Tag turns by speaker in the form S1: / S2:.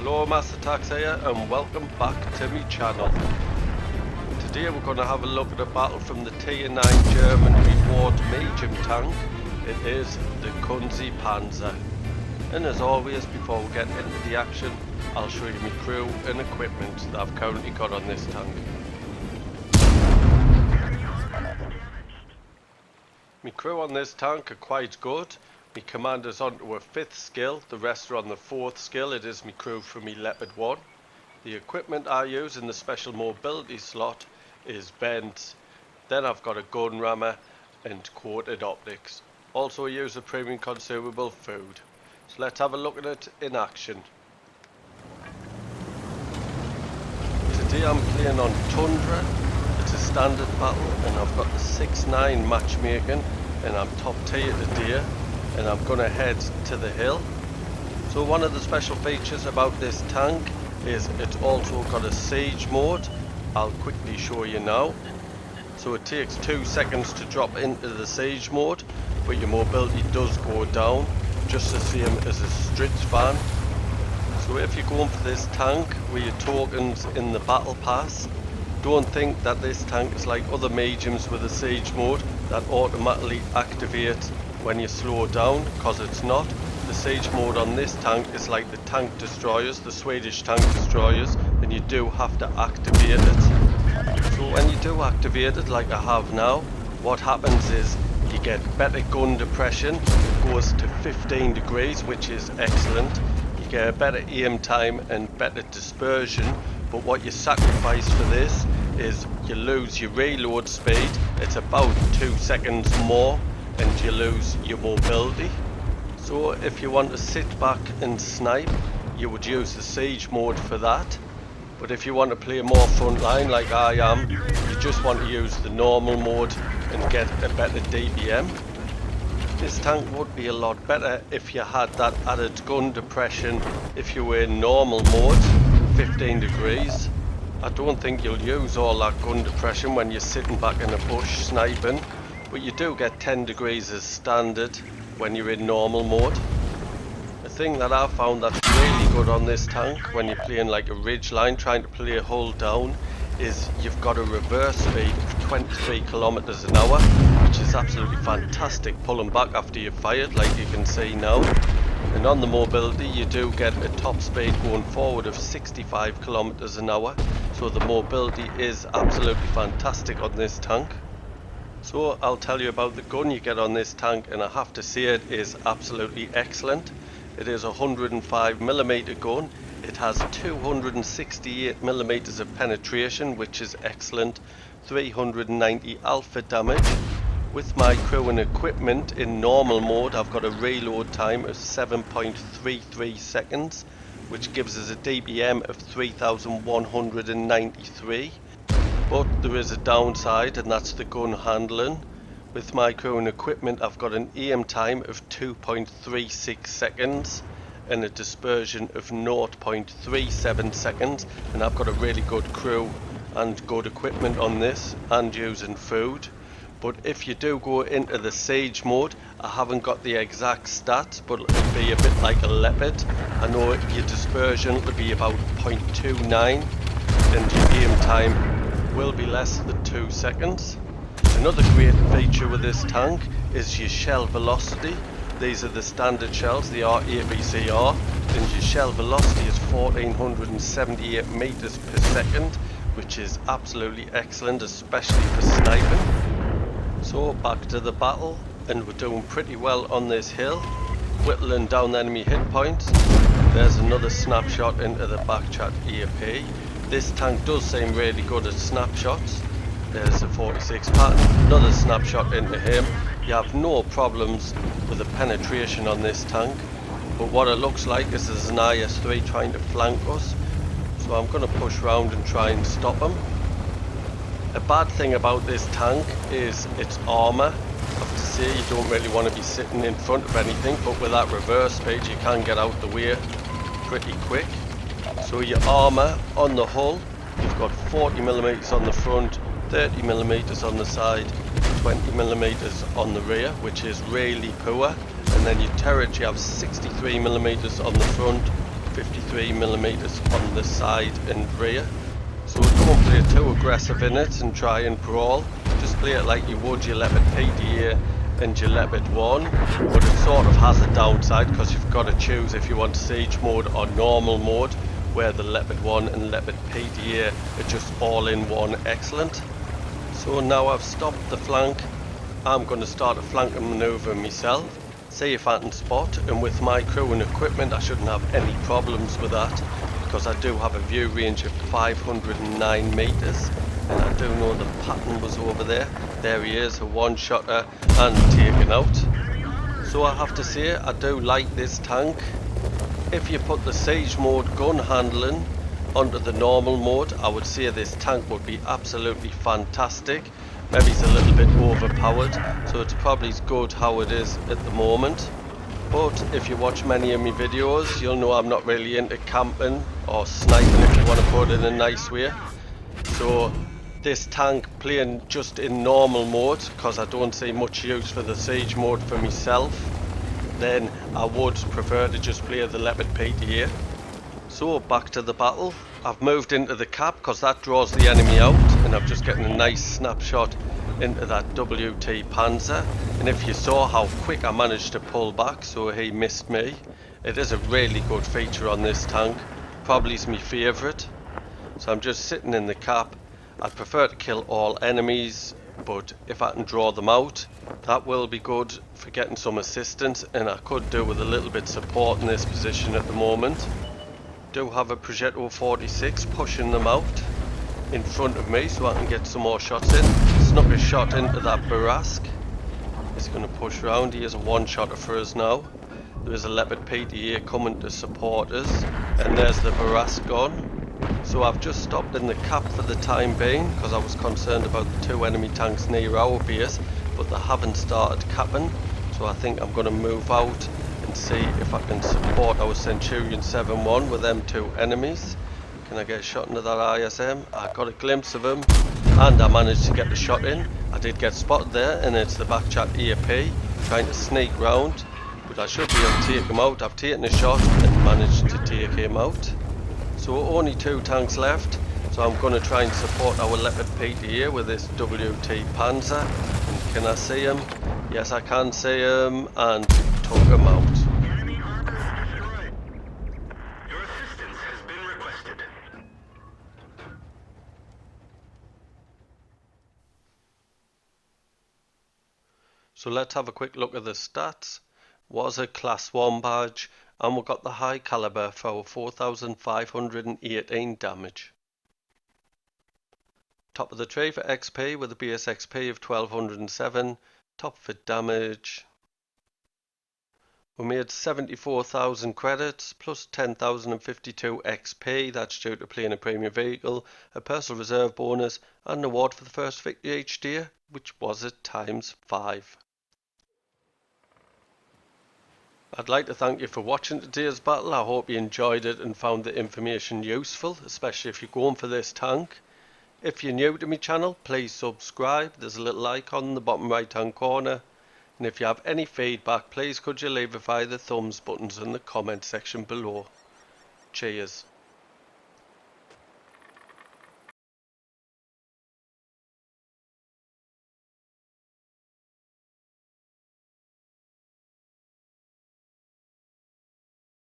S1: Hello, Master Tax here and welcome back to my channel. Today we're going to have a look at a battle from the Tier 9 German reward medium tank. It is the Kunze Panzer. And as always, before we get into the action, I'll show you my crew and equipment that I've currently got on this tank. My crew on this tank are quite good. My commander's onto a 5th skill, the rest are on the 4th skill. It is my crew from my Leopard 1. The equipment I use in the special mobility slot is bends. Then I've got a gun rammer and coated optics. Also I use a premium consumable food. So let's have a look at it in action. Today I'm playing on Tundra. It's a standard battle and I've got the 6-9 matchmaking and I'm top tier today. And I'm gonna head to the hill. So one of the special features about this tank is it's also got a siege mode. I'll quickly show you now. So it takes 2 seconds to drop into the siege mode, but your mobility does go down, just the same as a Stritz van. So if you're going for this tank with your tokens in the battle pass, don't think that this tank is like other mediums with a siege mode that automatically activate when you slow down, because it's not. The siege mode on this tank is like the tank destroyers, the Swedish tank destroyers, and you do have to activate it. So when you do activate it like I have now, what happens is you get better gun depression. It goes to 15 degrees, which is excellent. You get a better aim time and better dispersion, but what you sacrifice for this is you lose your reload speed. It's about 2 seconds more and you lose your mobility. So if you want to sit back and snipe, you would use the siege mode for that. But if you want to play more frontline like I am, you just want to use the normal mode and get a better DPM. This tank would be a lot better if you had that added gun depression if you were in normal mode, 15 degrees. I don't think you'll use all that gun depression when you're sitting back in a bush sniping. But you do get 10 degrees as standard when you're in normal mode. The thing that I've found that's really good on this tank when you're playing like a ridge line, trying to play a hull down, is you've got a reverse speed of 23 kilometers an hour, which is absolutely fantastic pulling back after you've fired, like you can see now. And on the mobility you do get a top speed going forward of 65 kilometers an hour, so the mobility is absolutely fantastic on this tank. So I'll tell you about the gun you get on this tank, and I have to say it is absolutely excellent. It is a 105mm gun. It has 268mm of penetration, which is excellent. 390 alpha damage. With my crew and equipment in normal mode, I've got a reload time of 7.33 seconds, which gives us a DPM of 3193. But there is a downside, and that's the gun handling. With my crew and equipment I've got an aim time of 2.36 seconds and a dispersion of 0.37 seconds, and I've got a really good crew and good equipment on this and using food. But if you do go into the siege mode, I haven't got the exact stats, but it'll be a bit like a Leopard. I know your dispersion will be about 0.29 and your aim time will be less than 2 seconds. Another great feature with this tank is your shell velocity. These are the standard shells, they are ABCR, and your shell velocity is 1478 meters per second, which is absolutely excellent, especially for sniping. So back to the battle, and we're doing pretty well on this hill, whittling down the enemy hit points. There's another snapshot into the back chat AP. This tank does seem really good at snapshots. There's a 46 pattern, another snapshot into him. You have no problems with the penetration on this tank, but what it looks like is there's an IS-3 trying to flank us, so I'm going to push round and try and stop him. A bad thing about this tank is its armour. I have to say, you don't really want to be sitting in front of anything, but with that reverse speed you can get out the way pretty quick. So your armour on the hull, you've got 40mm on the front, 30mm on the side, 20mm on the rear, which is really poor. And then your turret, you have 63mm on the front, 53mm on the side and rear. So don't play too aggressive in it and try and brawl. Just play it like you would your Leopard PDA and your Leopard 1, but it sort of has a downside because you've got to choose if you want siege mode or normal mode, where the Leopard 1 and Leopard PDA are just all in one excellent. So now I've stopped the flank, I'm going to start a flanking manoeuvre myself, see if I can spot, and with my crew and equipment I shouldn't have any problems with that, because I do have a view range of 509 metres, and I do know the pattern was over there. There he is, a one-shotter and taken out. So I have to say, I do like this tank. If you put the siege mode gun handling onto the normal mode, I would say this tank would be absolutely fantastic. Maybe it's a little bit overpowered, so it's probably as good how it is at the moment. But if you watch many of my videos, you'll know I'm not really into camping or sniping, if you want to put it in a nice way. So this tank playing just in normal mode, because I don't see much use for the siege mode for myself, then I would prefer to just play the Leopard PDA. So back to the battle. I've moved into the cap because that draws the enemy out, and I'm just getting a nice snapshot into that WT Panzer. And if you saw how quick I managed to pull back so he missed me, it is a really good feature on this tank. Probably is my favourite. So I'm just sitting in the cap. I'd prefer to kill all enemies, but if I can draw them out, that will be good for getting some assistance, and I could do with a little bit support in this position at the moment. Do have a Progetto 46 pushing them out in front of me so I can get some more shots in. Snuck a shot into that Barask. He's going to push around. He is a one-shotter for us now. There is a Leopard PDA coming to support us, and there's the Barask gone. So I've just stopped in the cap for the time being because I was concerned about the two enemy tanks near our base, but they haven't started capping, so I think I'm going to move out and see if I can support our Centurion 7-1 with them two enemies. Can I get a shot into that ISM? I got a glimpse of him and I managed to get the shot in. I did get spotted there, and it's the backchat AP trying to sneak round, but I should be able to take him out. I've taken a shot and managed to take him out. So only two tanks left, so I'm going to try and support our Leopard PDA with this WT Panzer. And can I see him? Yes, I can see him, and took him out.
S2: Enemy arc destroyed. Your assistance has been requested.
S1: So let's have a quick look at the stats. Was a class 1 badge, and we got the high caliber for our 4,518 damage. Top of the tree for XP with a base XP of 1207, top for damage. We made 74,000 credits plus 10,052 XP, that's due to playing a premium vehicle, a personal reserve bonus, and an award for the first victory each day, which was at ×5. I'd like to thank you for watching today's battle. I hope you enjoyed it and found the information useful, especially if you're going for this tank. If you're new to my channel, please subscribe. There's a little icon in the bottom right hand corner. And if you have any feedback, please could you leave it via the thumbs buttons in the comment section below. Cheers.